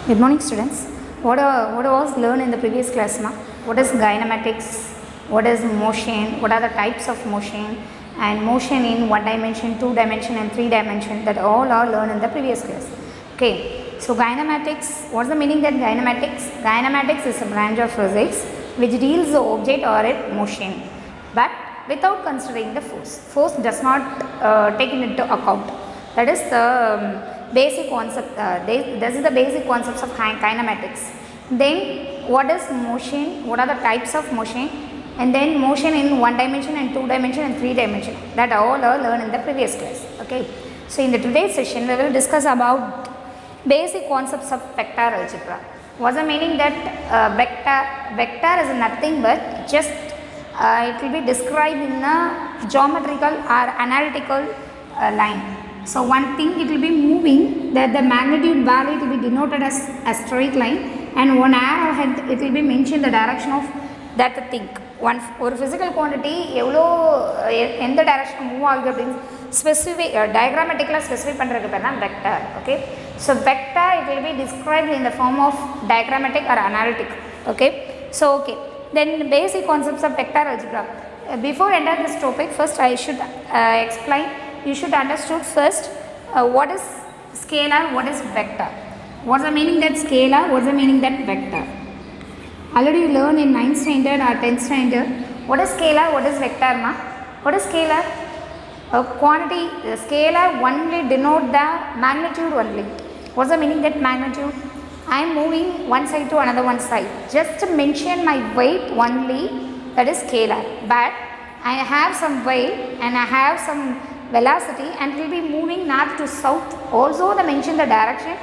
Good morning, students. What was learned in the previous class? Ma? What is kinematics? What is motion? What are the types of motion? And motion in 1 dimension, 2 dimension, and 3 dimension. That all are learned in the previous class. Okay. So kinematics. What's the meaning that kinematics? Kinematics is a branch of physics which deals the object or its motion, but without considering the force. Force does not taken into account. That is the basic concept. This is the basic concepts of kinematics. Then what is motion? What are the types of motion? And then motion in 1 dimension and 2 dimension and 3 dimension. That all are learned in the previous class. Okay. So in the today's session we will discuss about basic concepts of vector algebra. What's the meaning that vector is nothing but just it will be described in a geometrical or analytical line. So one thing, it will be moving, that the magnitude value will be denoted as a straight line, and one arrowhead it will be mentioned the direction of that thing. One or physical quantity எவ்வளோ எந்த direction move ஆகுது அப்படின்னு specific diagrammatically specify பண்ணுறதுக்கு பேர் தான் vector. Okay, so vector it will be described in the form of diagrammatic or analytic. Okay, so okay, then basic concepts of vector algebra. Before enter this topic, first I should explain. You should understood first what is scalar, what is vector. What's the meaning that scalar, what's the meaning that vector. Already you learn in 9th standard or 10th standard. What is scalar, what is vector, ma? What is scalar? A quantity, scalar only denote the magnitude only. What's the meaning that magnitude? I am moving one side to another one side. Just to mention my weight only, that is scalar. But I have some weight and I have some velocity and will be moving north to south. Also the mention the direction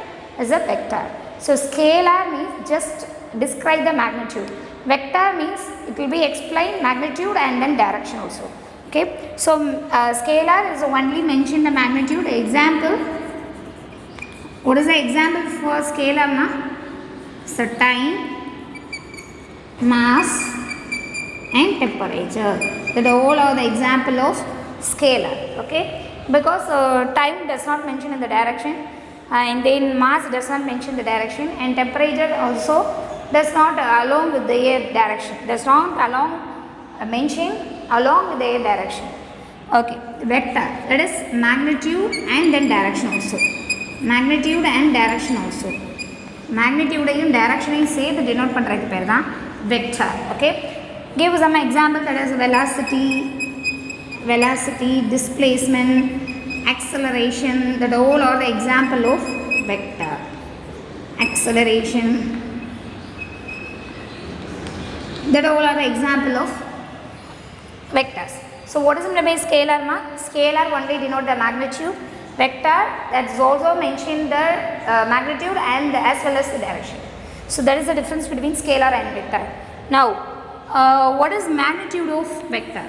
is a vector. So scalar means just describe the magnitude. Vector means it will be explain magnitude and then direction also. Okay. So scalar is only mention the magnitude. Example. What is the example for scalar, ma? So time, mass and temperature. That all are the example of scalar. Okay, because time does not mention in the direction, and then mass does not mention the direction, and temperature also does not along with the air direction, does not along mention along with the air direction. Okay, vector, that is magnitude and then direction also. Magnitude and direction also. Magnitude and direction say the denote பண்றதுக்கு பேர் தான் vector. Okay, give some example, that is velocity, displacement, acceleration, that all are the example of vector. Acceleration, that all are the example of vectors. So what is meant by scalar, ma? Scalar only denote the magnitude. Vector, that is also mentioned the magnitude and as well as the direction. So that is the difference between scalar and vector. Now what is magnitude of vector?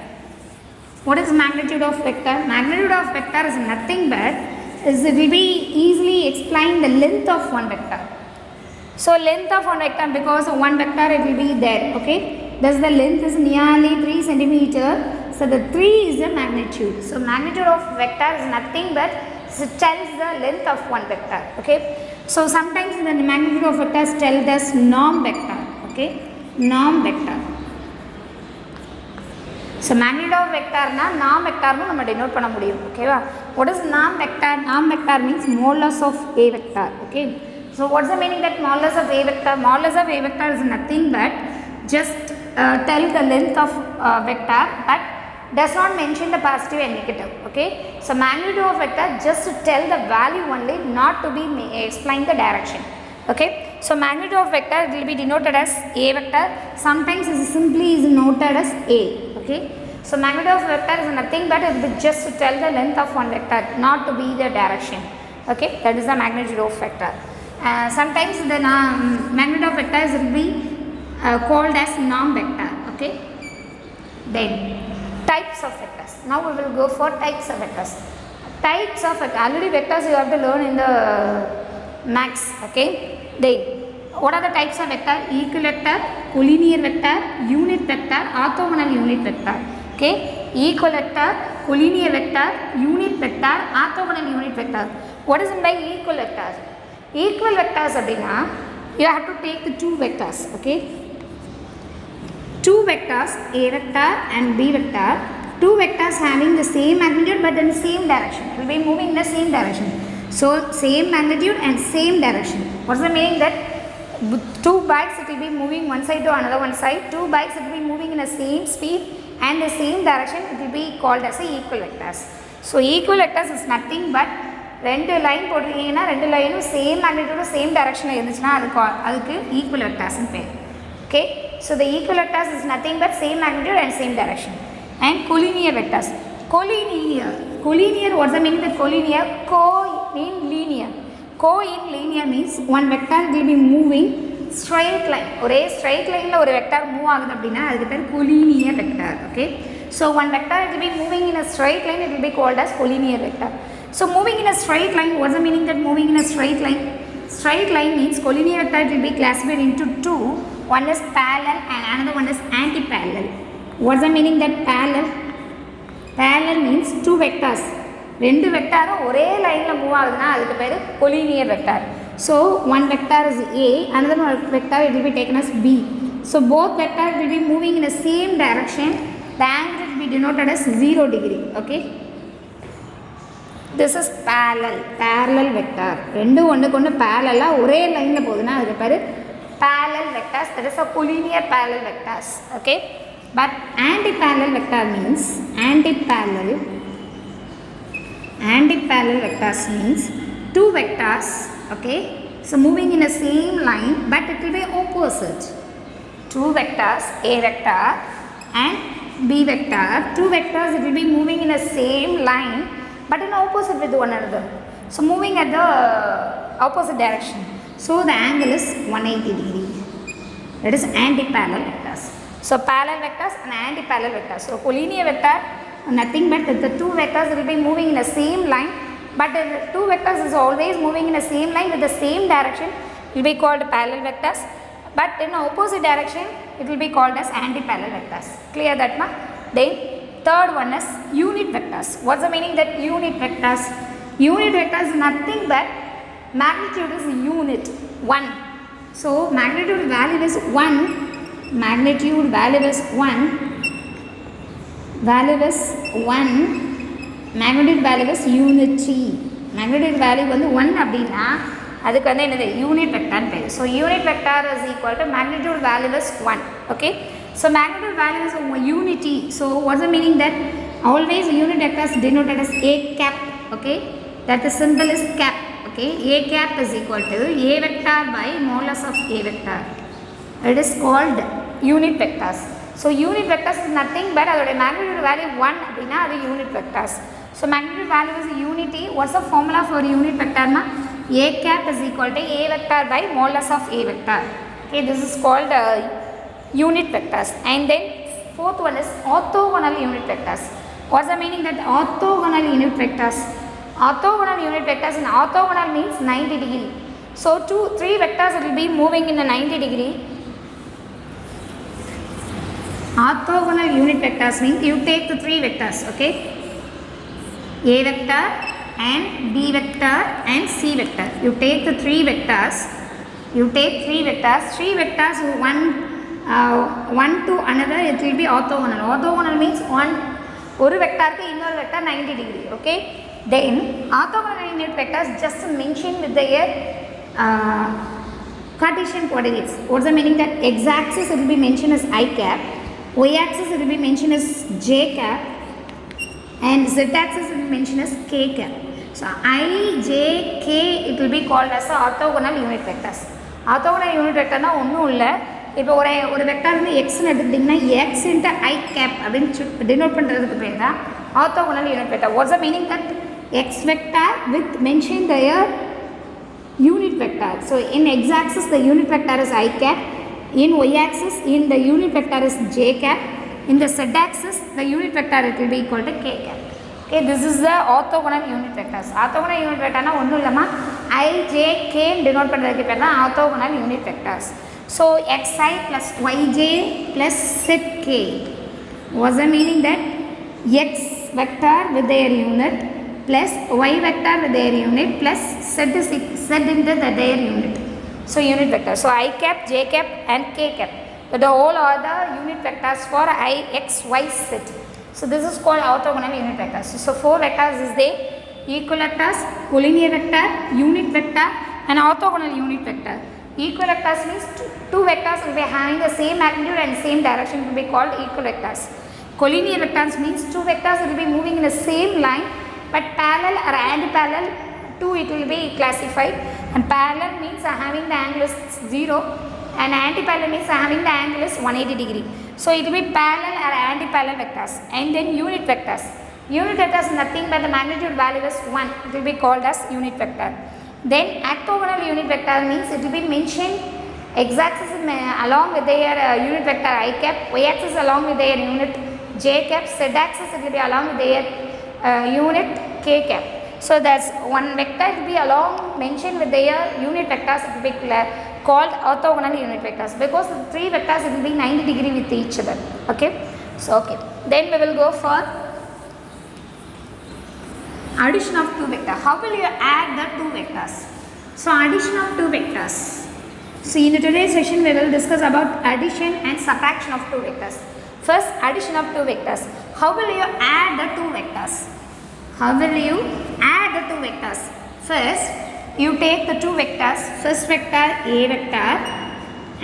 What is magnitude of vector? Magnitude of vector is nothing but it will be easily explain the length of one vector. So length of one vector, because of one vector it will be there. Okay, thus the length is nearly 3 centimeter. So the 3 is the magnitude. So magnitude of vector is nothing but it tells the length of one vector. Okay, so sometimes the magnitude of vectors tell us norm vector. Okay, norm vector. So magnitude of vector na norm vector nu நம்ம denote பண்ண முடியும். ஓகேவா? What is norm vector? Norm vector means modulus of a vector. Okay, so what's the meaning that modulus of a vector? Modulus of a vector is nothing but just tell the length of vector, but does not mention the positive and negative. Okay, so magnitude of vector just to tell the value only, not to be explain the direction. Okay, so magnitude of vector it will be denoted as a vector. Sometimes it simply is noted as a. Okay, so magnitude of vector is nothing but it will just to tell the length of one vector, not to be the direction. Okay, that is the magnitude of vector. Sometimes the magnitude of vectors will be called as norm vector. Okay, then types of vectors. Now we will go for types of vectors. Types of vectors, already vectors you have to learn in the max. Okay, then what are the types of vector? Equivector, collinear vector, unit vector, orthogonal unit vector. Okay, equivector, collinear vector, unit vector, orthogonal unit vector. What is meant by equal vectors? Equal vectors அப்படினா you have to take the two vectors, okay? Two vectors, A vector and B vector, two vectors having the same magnitude but in the same direction. It will be moving in the same direction. So same magnitude and same direction. What's the meaning? That two bikes, it will be moving one side to another one side. Two bikes, it will be moving in the same speed and the same direction. It will be called as a equal vectors. So equal vectors is nothing but ரெண்டு line போட்டிருக்கீங்கன்னா ரெண்டு லைனும் same magnitude same டைரக்ஷனில் இருந்துச்சுன்னா அதுக்கு equal வெக்டார்ஸ்னு பேர். Okay, so the equal vectors is nothing but same magnitude and same direction. And collinear vectors. Collinear, what's the meaning of collinear? Co in linear means one vector will be moving straight line. ஒரே straight lineல ஒரு vector move ஆகுது அப்படின்னா அதுக்கு பேர் collinear vector. Okay, so one vector will be moving in a straight line, it will be called as collinear vector. So moving in a straight line, what's the meaning that moving in a straight line? Straight line means collinear vector will be classified into two. One is parallel and another one is anti-parallel. What's the meaning that parallel? Parallel means two vectors. ரெண்டு வெக்டாரும் ஒரே லைனில் move ஆகுதுன்னா அதுக்கு பேர் collinear vector. So one vector is A, another vector it will be taken as B. So both vectors will be moving in the same direction. The angle will be denoted as 0 degree. Okay, this is parallel vector. ரெண்டு ஒன்றுக்கு ஒன்று பேரலாக ஒரே லைனில் போகுதுன்னா அதுக்கு பேர் parallel vectors. That is a collinear parallel vectors. Okay, but anti-parallel vector means anti-parallel vectors means two vectors, okay, so moving in the same line but it will be opposite. Two vectors, A vector and B vector, two vectors it will be moving in the same line but in opposite with one another, so moving at the opposite direction, so the angle is 180 degree. That is anti-parallel vectors. So parallel vectors and anti-parallel vectors. So collinear vector nothing but the two vectors will be moving in the same line, but the two vectors is always moving in the same line with the same direction, will be called parallel vectors, but in the opposite direction it will be called as anti-parallel vectors. Clear that, na? Then third one is unit vectors. What's the meaning that unit vectors? Unit vectors is nothing but magnitude is unit 1. So magnitude value is 1, magnitude value is 1, magnitude value is unity. Magnitude value வந்து 1 அப்படின்னா அதுக்கு வந்து என்னது unit வெக்டார்னு பேர். So unit vector is equal to magnitude value is 1. Okay, so magnitude value is unity. So what's the meaning that always unit vector is denoted as a cap. Okay, that the symbol is cap. Okay, a cap is equal to a vector by modulus of a vector. It is called unit vectors. So unit vectors is nothing but அதோட magnitude value 1 அப்படின்னா அது unit vectors. So magnitude value is unity. What's the formula for unit vector? A cap is equal to a vector by modulus of a vector. Okay, this is called unit vectors. And then fourth one is orthogonal unit vectors. What's the meaning that orthogonal unit vectors? Orthogonal unit vectors, and orthogonal means 90 degree. So three vectors will be moving in a 90 degree. Orthogonal unit vectors means you take the three vectors, okay, A vector and B vector and C vector. You take the three vectors, three vectors one to another, it will be orthogonal. Orthogonal means ஒரு வெக்டாருக்கு இன்னொரு vector 90 degree. Okay, then orthogonal unit vectors just mentioned with their Cartesian coordinates. What's the meaning that x-axis it will be mentioned as I cap, y-axis it will be mentioned as j cap, and z-axis will be mentioned as k cap. So I, j, k it will be called as orthogonal unit vectors. Orthogonal unit vector na ஒன்றும் இல்லை, இப்போ ஒரு vector வந்து எக்ஸ்ன்னு எடுத்துக்கிட்டிங்கன்னா x into i cap அப்படின்னு denote பண்ணுறதுக்கு பேர் தான் orthogonal unit vector. What's the meaning that x vector with mention their unit vector. So in x axis the unit vector is i cap, in y-axis in the unit vector is j cap, in the z-axis the unit vector it will be equal to k cap. Okay, this is the orthogonal unit vectors. Orthogonal unit vector na ஒன்றும் இல்லைமா I, j, k denote பண்ணுறதுக்கு பேர் தான் orthogonal unit vectors. So xi plus yj plus zk. What's the meaning that x vector with their unit plus y vector with their unit plus z into their unit. So unit vector. So I cap, j cap and k cap. That all are the unit vectors for I, x, y set. So this is called orthogonal unit vectors. So 4 vectors is there: equal vectors, collinear vector, unit vector and orthogonal unit vector. Equal vectors means two vectors will be having the same magnitude and same direction will be called equal vectors. Collinear vectors means two vectors will be moving in the same line but parallel or anti-parallel, two it will be classified. And parallel means having the angle is 0 and anti-parallel means having the angle is 180 degree. So it will be parallel or anti-parallel vectors. And then unit vectors. Unit vectors is nothing but the magnitude value is 1. It will be called as unit vector. Then orthogonal unit vector means it will be mentioned x-axis along with their unit vector I cap, y-axis along with their unit j cap, z-axis it will be along with their unit k cap. So that's one vector will be along mentioned with their unit vectors, it will be called orthogonal unit vectors because the three vectors it will be 90 degree with each other. Okay. So okay. Then we will go for addition of two vectors. How will you add the two vectors? So addition of two vectors. So in today's session we will discuss about addition and subtraction of two vectors. First, addition of two vectors. How will you add the two vectors? How will you add the two vectors? First, you take the two vectors. First vector A vector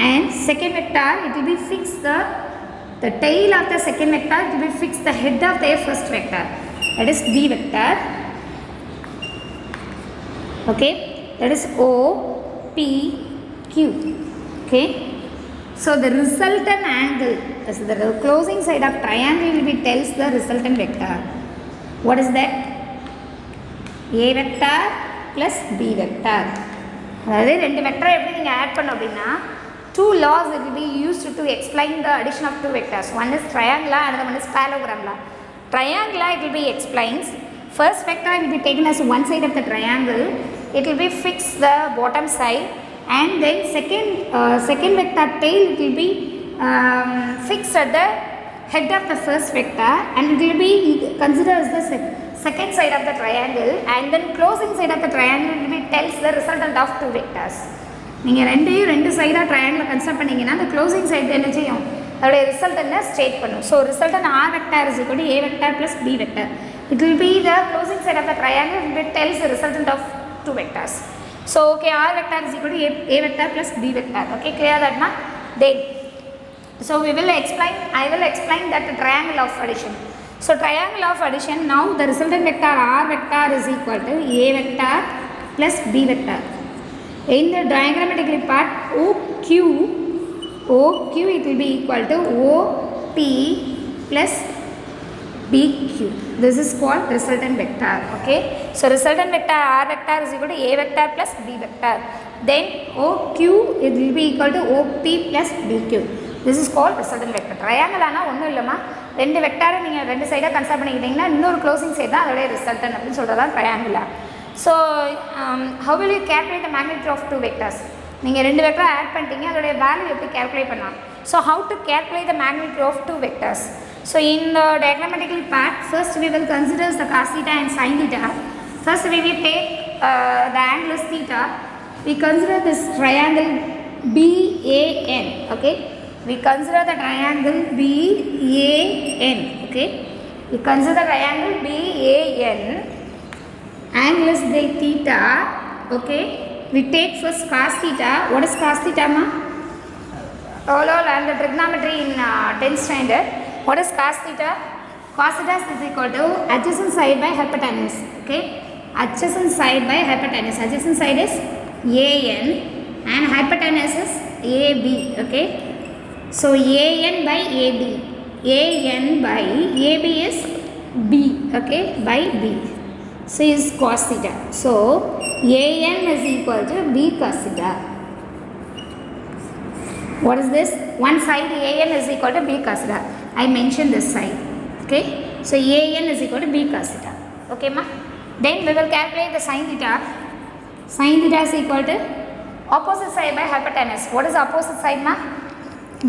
and second vector it will be fixed the tail of the second vector, it will be fixed the head of the first vector. That is B vector. Okay, that is O, P, Q. Okay, so the resultant angle, that is the closing side of triangle will be tells the resultant vector. What is that? A vector plus B vector. அதாவது ரெண்டு வெக்டரை எப்படி நீங்கள் add பண்ண அப்படின்னா two laws it will be used to explain the addition of two vectors. One is triangular, another one is parallelogram. Triangular it will be explains. First vector will be taken as one side of the triangle. It will be fixed the bottom side, and then second vector tail it will be fixed at the head of the first vector, and it will be considered as the second side of the triangle, and then closing side of the triangle will be tells the resultant of two vectors. நீங்கள் ரெண்டு சைடாக triangle consider பண்ணிங்கன்னா அந்த closing side என்ன செய்யும், அதோடைய ரிசல்ட்டை state பண்ணும். So resultant R vector is equal to A vector plus B vector. It will be the closing side of the triangle it tells the resultant of two vectors. So okay, r vector is equal to a vector plus b vector. Okay, clear that na? Then so I will explain that the triangle of addition. So triangle of addition, now the resultant vector r vector is equal to a vector plus b vector. In the diagrammatically part OQ it will be equal to OP plus BQ. This is called resultant vector. Okay, so resultant vector r vector is equal to a vector plus b vector. Then OQ it will be equal to OP plus BQ. This is called resultant vector. Triangle ஆனால் ஒன்றும் இல்லைம்மா, ரெண்டு வெக்டாரை நீங்கள் ரெண்டு சைடாக consider பண்ணிக்கிட்டிங்கன்னா இன்னொரு closing side தான் அதோடைய ரிசல்டன் அப்படின்னு சொல்கிறது தான் triangular. So how will you calculate the magnitude of two vectors? நீங்கள் ரெண்டு வெக்டரை ஆட் பண்ணிட்டீங்க, அதோடைய வேல்யூ எப்படி calculate பண்ணலாம்? So how to calculate the magnitude of two vectors? So in the diagrammatical part, first we will consider the cos theta and sin theta. First we will take the angle is theta. We consider this triangle BAN. Okay, we consider the triangle BAN. Okay, we consider the triangle BAN. Angle is the theta. Okay, we take first cos theta. What is cos theta, ma? All and the trigonometry in 10th standard. What is cos theta? Cos theta is equal to adjacent side by hypotenuse. Okay, adjacent side by hypotenuse. Adjacent side is AN and hypotenuse is AB. Okay, so AN by AB. AN by AB is B. Okay, by B. So is cos theta. So AN is equal to B cos theta. What is this? One side AN is equal to B cos theta. I mentioned this side. Okay, so AN is equal to B cos theta. Okay, ma? Then we will calculate the sin theta. Sin theta is equal to opposite side by hypotenuse. What is opposite side, ma?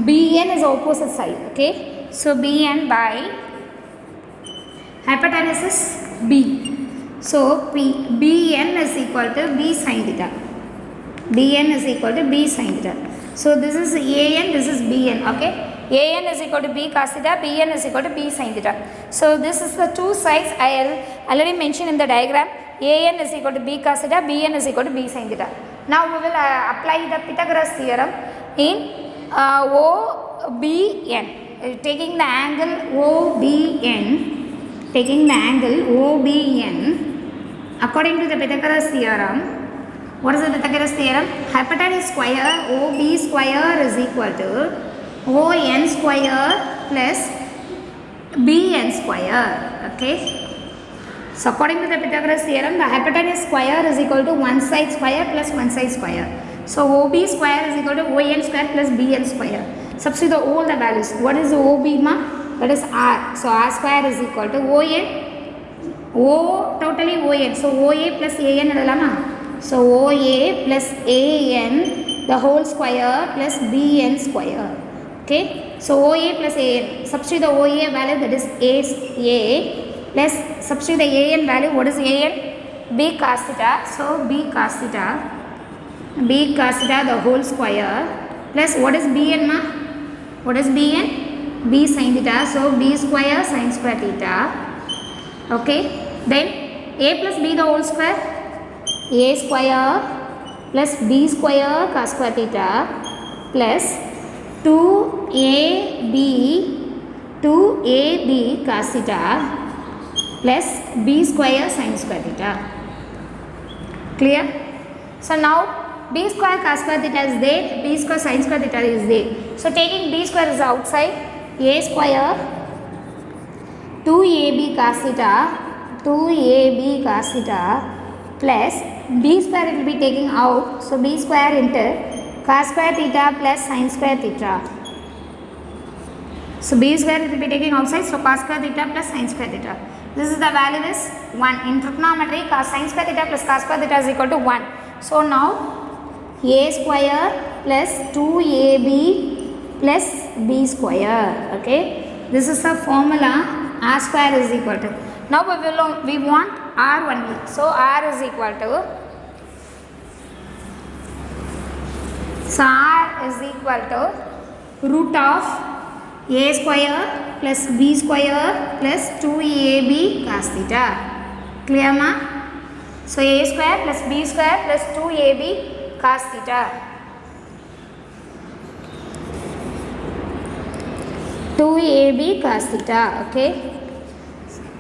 BN is opposite side. Okay, so BN by hypotenuse is B. So BN is equal to B sin theta. bn is equal to b sin theta. So this is an, this is bn, okay. An is equal to b cos theta, bn is equal to b sin theta. So this is the two sides I already mentioned in the diagram. An is equal to b cos theta, bn is equal to b sin theta. Now we will apply the Pythagoras theorem in OBN. Taking the angle OBN, according to the Pythagoras theorem, what is the Pythagoras theorem? Hypotenuse square OB square is equal to ON square plus BN square, okay. So according to the Pythagoras theorem, the hypotenuse square is equal to one side square plus one side square. So OB square is equal to ON square plus BN square. Substitute all the values. What is OB ma? That is R. So R square is equal to ON, totally ON. So OA plus AN edalama. So OA plus AN the whole square plus BN square. Okay. So OA plus AN. Substitute the OA value, that is A plus substitute the AN value. What is AN? B cos theta. So B cos theta the whole square plus what is BN ma? What is BN? B sin theta. So B square sin square theta. Okay. Then A plus B the whole square. A square plus B square cos square theta plus 2AB cos theta plus B square sin square theta. Clear? So now B square cos square theta is there, B square sin square theta is there. So taking B square is outside, A square 2AB cos theta plus B square it will be taking out. So B square into cos square theta plus sin square theta. So B square it will be taking outside. So cos square theta plus sin square theta. This is the value is 1. In trigonometry, cos sin square theta plus cos square theta is equal to 1. So now A square plus 2AB plus B square. Okay. This is the formula. R square is equal to. Now we want R only. So R is equal to. So R is equal to root of A square plus B square plus 2AB cos theta. Clear ma? So A square plus B square plus 2AB cos theta. 2AB cos theta. Okay.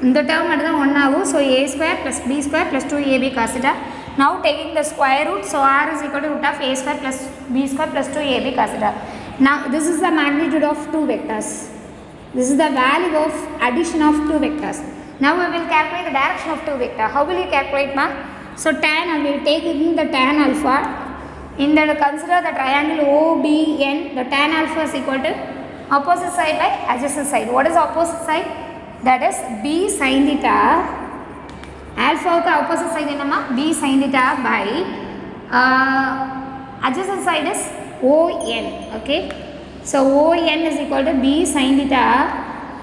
In the term one now, so A square plus B square plus 2AB cos theta. Now taking the square root, so R is equal to root of A square plus B square plus 2AB cos theta. Now this is the magnitude of two vectors. This is the value of addition of two vectors. Now we will calculate the direction of two vectors. How will you calculate ma? So tan, I will take in the tan alpha. In the consider the triangle OBN, the tan alpha is equal to opposite side by adjacent side. What is opposite side? That is B sin theta. Alpha ka opposite side enna B sin theta by adjacent side is ON. Okay. So ON is equal to B sin theta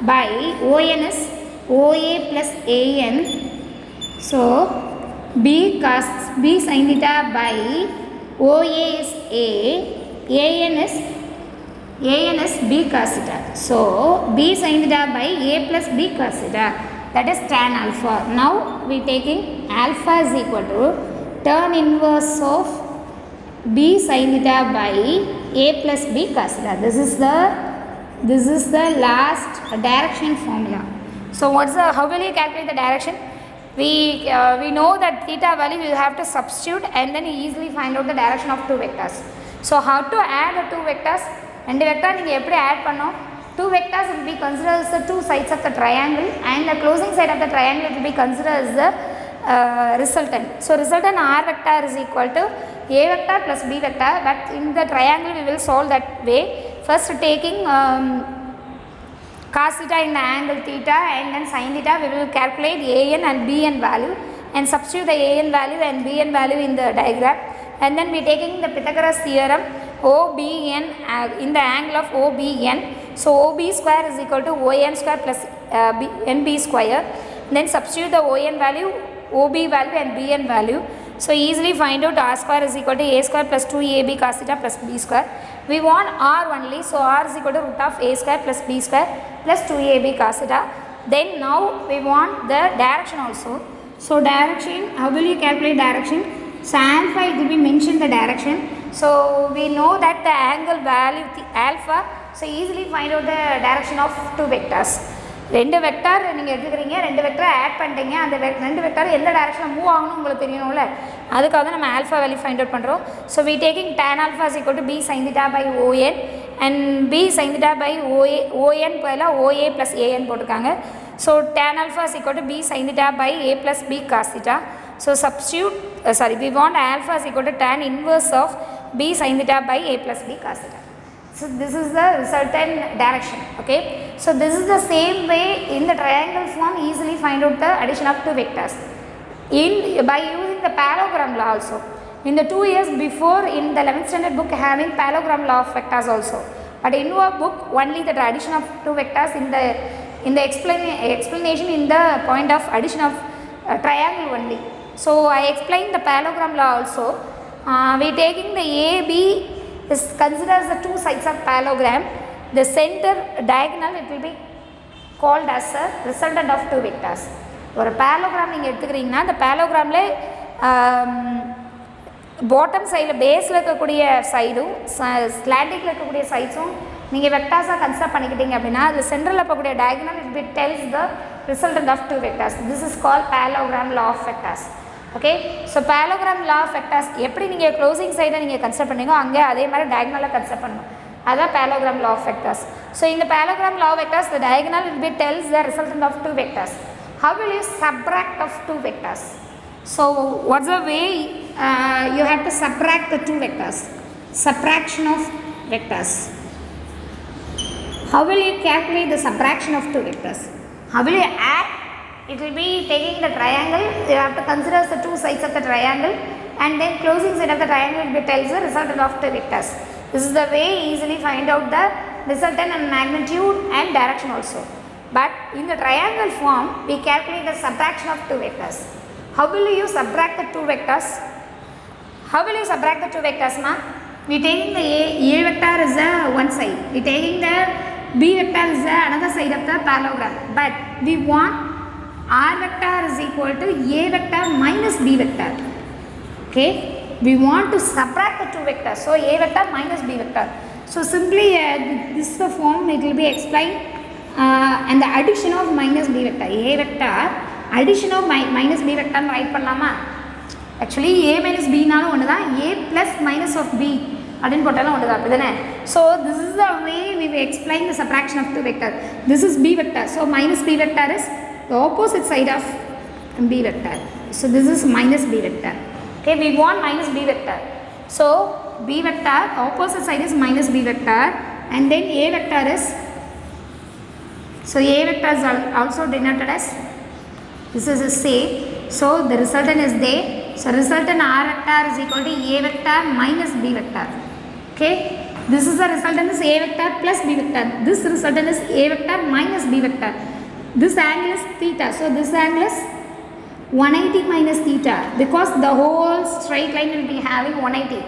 by ON is OA plus AN. So B sin theta by OA is AN is B cos theta. So B sin theta by A plus B cos theta, that is tan alpha. Now we taking alpha is equal to tan inverse of B sin theta by A plus B cos theta. This is the last direction formula. So how will you calculate the direction? We know that theta value we have to substitute and then easily find out the direction of two vectors. So how to add the two vectors? And the vector you add panno. Two vectors will be considered as the two sides of the triangle and the closing side of the triangle will be considered as the resultant. So resultant R vector is equal to A vector plus B vector, but in the triangle we will solve that way. First taking cos theta in the angle theta and then sin theta, we will calculate AN and BN value and substitute the AN value and BN value in the diagram, and then we taking the Pythagoras theorem OBN in the angle of OBN. So OB square is equal to ON square plus NB square. Then substitute the ON value, OB value and BN value. So easily find out r square is equal to a square plus 2ab cos theta plus b square. We want r only, so r is equal to root of a square plus b square plus 2ab cos theta. Then now we want the direction also. So direction, how will you calculate direction? So alpha, it will be mentioned the direction. So we know that the angle value alpha, so easily find out the direction of two vectors. ரெண்டு vector நீங்கள் எடுத்துக்கிறீங்க, ரெண்டு வெக்டரை add பண்ணிட்டீங்க, அந்த ரெண்டு vector எந்த டைரக்ஷனில் மூவ் ஆகணும் உங்களுக்கு தெரியணும்ல, அதுக்காக தான் நம்ம ஆல்ஃபா வேல்யூ ஃபைண்ட் அவுட் பண்ணுறோம். So we taking tan alpha is equal to b sin theta by ON and b sin theta by ON பதிலாக OA plus AN போட்டிருக்காங்க. So tan alpha is equal to b sin theta by a plus b cos theta. So substitute, we want alpha is equal to tan inverse of b sin theta by a plus b cos theta. So this is the resultant direction. Okay, so this is the same way in the triangle form, easily find out the addition of two vectors by using the parallelogram law also. In the 2 years before, in the 11th standard book having parallelogram law of vectors also, but in our book only the addition of two vectors in the explanation in the point of addition of triangle only. So I explained the parallelogram law also. We taking the AB is considered as the two sides of parallelogram. The center diagonal, it will be called as a resultant of two vectors. ஒரு parallelogram நீங்கள் எடுத்துக்கிறீங்கன்னா அந்த parallelogramல bottom சைடில் பேஸில் இருக்கக்கூடிய சைடும் ஸ்லாண்டிங்கில் இருக்கக்கூடிய சைட்ஸும் நீங்கள் வெக்டார்ஸாக consider பண்ணிக்கிட்டீங்க அப்படின்னா அது சென்டரில் இருக்கக்கூடிய diagonal, it will tells the resultant of two vectors. This is called parallelogram law of vectors. Okay, so parallelogram law of vectors எப்படி நீங்கள் க்ளோசிங் சைடை நீங்கள் கன்சிடர் பண்ணீங்களோ அங்கே அதே மாதிரி டயகனலாக கன்சிடர் பண்ணணும். அதுதான் parallelogram law of vectors. So இந்த parallelogram law of vectors, the diagonal will be tells the resultant of two vectors. How will you subtract of two vectors? So what's the way you have to subtract the two vectors? Subtraction of vectors. How will you calculate the subtraction of two vectors? How will you add? It will be taking the triangle, you have to consider the two sides of the triangle, and then closing side of the triangle will be tells the resultant of two vectors. This is the way easily find out the resultant and magnitude and direction also. But in the triangle form, we calculate the subtraction of two vectors. How will you subtract the two vectors? How will you subtract the two vectors, ma? We taking the A vector is the one side, we taking the B vector is the another side of the parallelogram, but we want r vector is equal to a vector minus b vector. Okay, we want to subtract the two vectors, so a vector minus b vector. So simply this is the form, it will be explained, and the addition of minus b vector, a vector addition of minus b vector write பண்ணலாமா? Actually a minus b நாலும் ஒன்று தான், a plus minus of b அப்படின்னு போட்டாலும் ஒன்று தான், அப்படிதானே? So this is the way we will explain the subtraction of two vectors. This is b vector, so minus b vector is the opposite side of b vector. So this is minus b vector. Okay, we want minus b vector. So b vector, opposite side is minus b vector, and then a vector is, so a vector is also denoted as, this is the same. So the resultant is there. So resultant r vector is equal to a vector minus b vector. Okay, this is the resultant is a vector plus b vector. This resultant is a vector minus b vector. This angle is theta, so this angle is 180 minus theta, because the whole straight line will be having 180.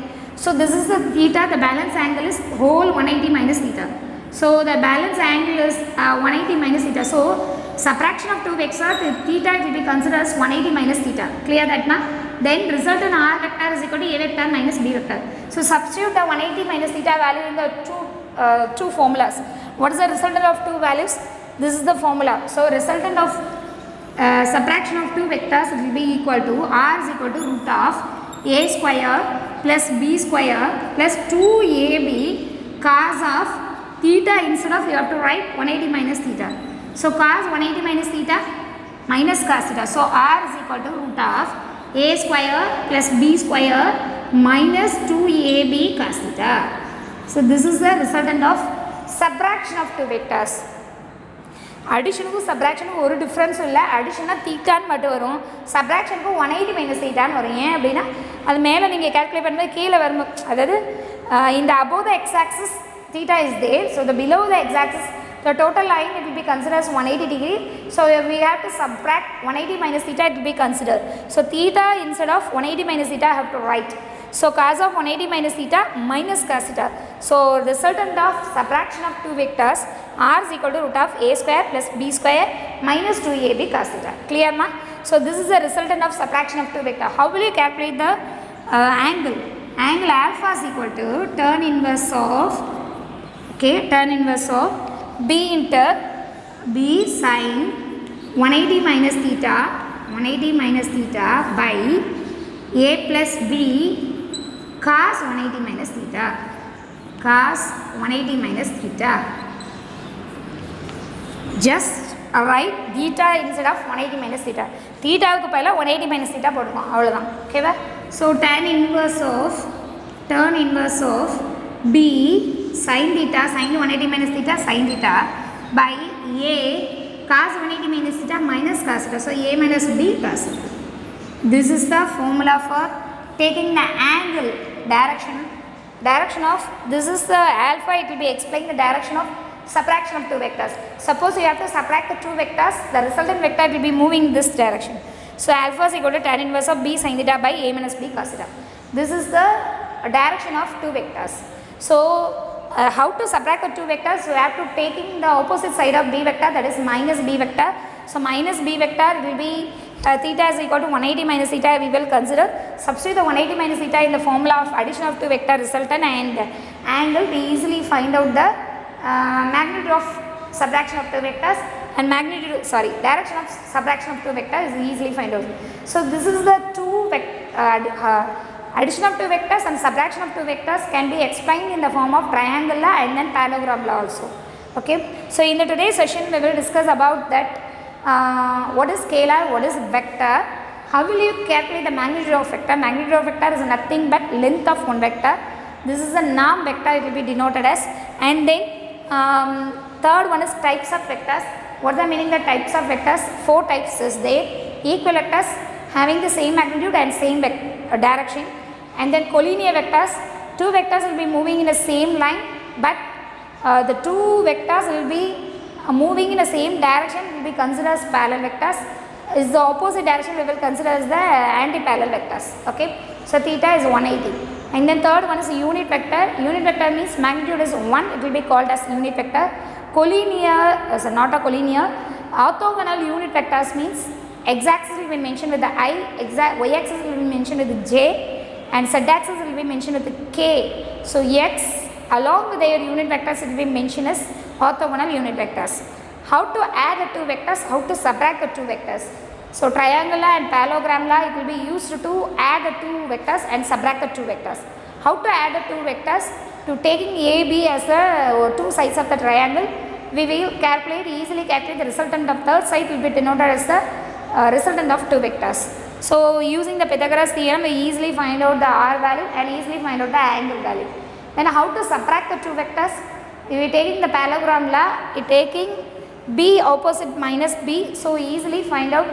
So this is the theta, the balance angle is whole 180 minus theta. So the balance angle is 180 minus theta. So subtraction of two vectors, theta will be considered as 180 minus theta. Clear that now? Then resultant r vector is equal to a vector minus b vector. So substitute the 180 minus theta value in the two formulas. What is the resultant of two values? This is the formula. So resultant of subtraction of two vectors will be equal to r is equal to root of a square plus b square plus 2ab cos of theta. Instead of, you have to write 180 minus theta. So cos 180 minus theta minus cos theta. So r is equal to root of a square plus b square minus 2ab cos theta. So this is the resultant of subtraction of two vectors. அடிஷனுக்கும் சப்ராக்ஷனுக்கும் ஒரு டிஃப்ரென்ஸும் இல்லை. அடிஷனாக தீட்டான்னு மட்டும் வரும், சப்ராக்ஷனுக்கும் 180 minus தீட்டான்னு வரும். ஏன் அப்படின்னா அது மேலே நீங்கள் கேல்குலேட் பண்ணும்போது கீழே வரும், அதாவது இந்த above the x axis theta is there, so the below the x axis the total line it will be considered as 180 degree. So we have to subtract 180 minus theta, it will be considered. So theta instead of 180 minus theta I have to write. So cos of 180 minus theta minus cos theta. So resultant of subtraction of two vectors r is equal to root of a square plus b square minus 2ab cos theta. Clear ma? So this is the resultant of subtraction of two vectors. How will you calculate the angle? Angle alpha is equal to tan inverse of b into b sin 180 minus theta by a plus b cos 180 minus theta. Just write theta instead of 180 minus theta. Theta க்கு பதிலா 180 minus theta போடுவோம் அவ்வளவுதான். ஓகேவா? So tan inverse of b sin theta sin 180 minus theta sin theta by a cos 180 minus theta minus cos theta. So a minus b cos theta. This is the formula for taking the angle direction of this is the alpha. It will be explaining the direction of subtraction of two vectors. Suppose you have to subtract the two vectors, the resultant vector will be moving in this direction. So alpha is equal to tan inverse of b sin theta by a minus b cos theta. This is the direction of two vectors. So how to subtract the two vectors? You have to taking the opposite side of b vector, that is minus b vector. So minus b vector will be theta is equal to 180 minus theta. We will consider substitute the 180 minus theta in the formula of addition of two vector resultant and angle. We easily find out the magnitude of subtraction of two vectors and direction of subtraction of two vectors is easily find out. So this is the addition of two vectors and subtraction of two vectors can be explained in the form of triangle law and then parallelogram law also. Okay. So in the today's session we will discuss about that what is scalar, what is vector, how will you calculate the magnitude of vector. Magnitude of vector is nothing but length of one vector. This is a norm vector, it will be denoted as. And then third one is types of vectors. What is the meaning of types of vectors? Four types is there. Equal vectors having the same magnitude and same direction. And then collinear vectors, two vectors will be moving in the same line but the two vectors will be moving in the same direction will be considered as parallel vectors. Is the opposite direction we will consider as the anti-parallel vectors. Okay. So theta is 180. And then third one is unit vector. Unit vector means magnitude is 1, it will be called as unit vector. Collinear is not a collinear. Orthogonal unit vectors means x-axis will be mentioned with the I, y-axis will be mentioned with the j, and z-axis will be mentioned with the k. So x along with their unit vectors it will be mentioned as orthogonal unit vectors. How to add the two vectors, how to subtract the two vectors. So triangle law and parallelogram law it will be used to add the two vectors and subtract the two vectors. How to add the two vectors? To taking a, b as the two sides of the triangle, we will easily calculate the resultant of third side will be denoted as the resultant of two vectors. So using the Pythagoras theorem we easily find out the r value and easily find out the angle value. Then how to subtract the two vectors? If we taking the parallelogram law, it taking b opposite minus b, so easily find out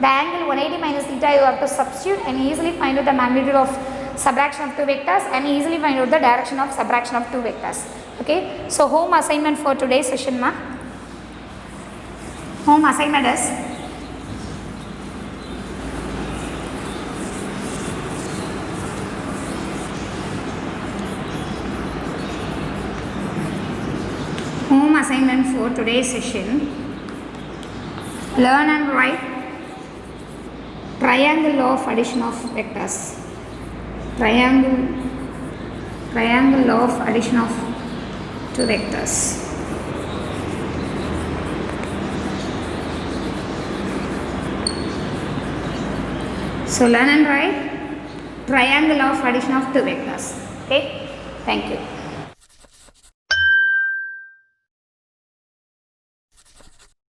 the angle 180 minus theta. You have to substitute and easily find out the magnitude of subtraction of two vectors and easily find out the direction of subtraction of two vectors. Okay. So home assignment for today's session ma. Home assignment is for today's session, learn and write triangle law of addition of vectors. Triangle law of addition of two vectors. So learn and write triangle law of addition of two vectors. Okay. Thank you.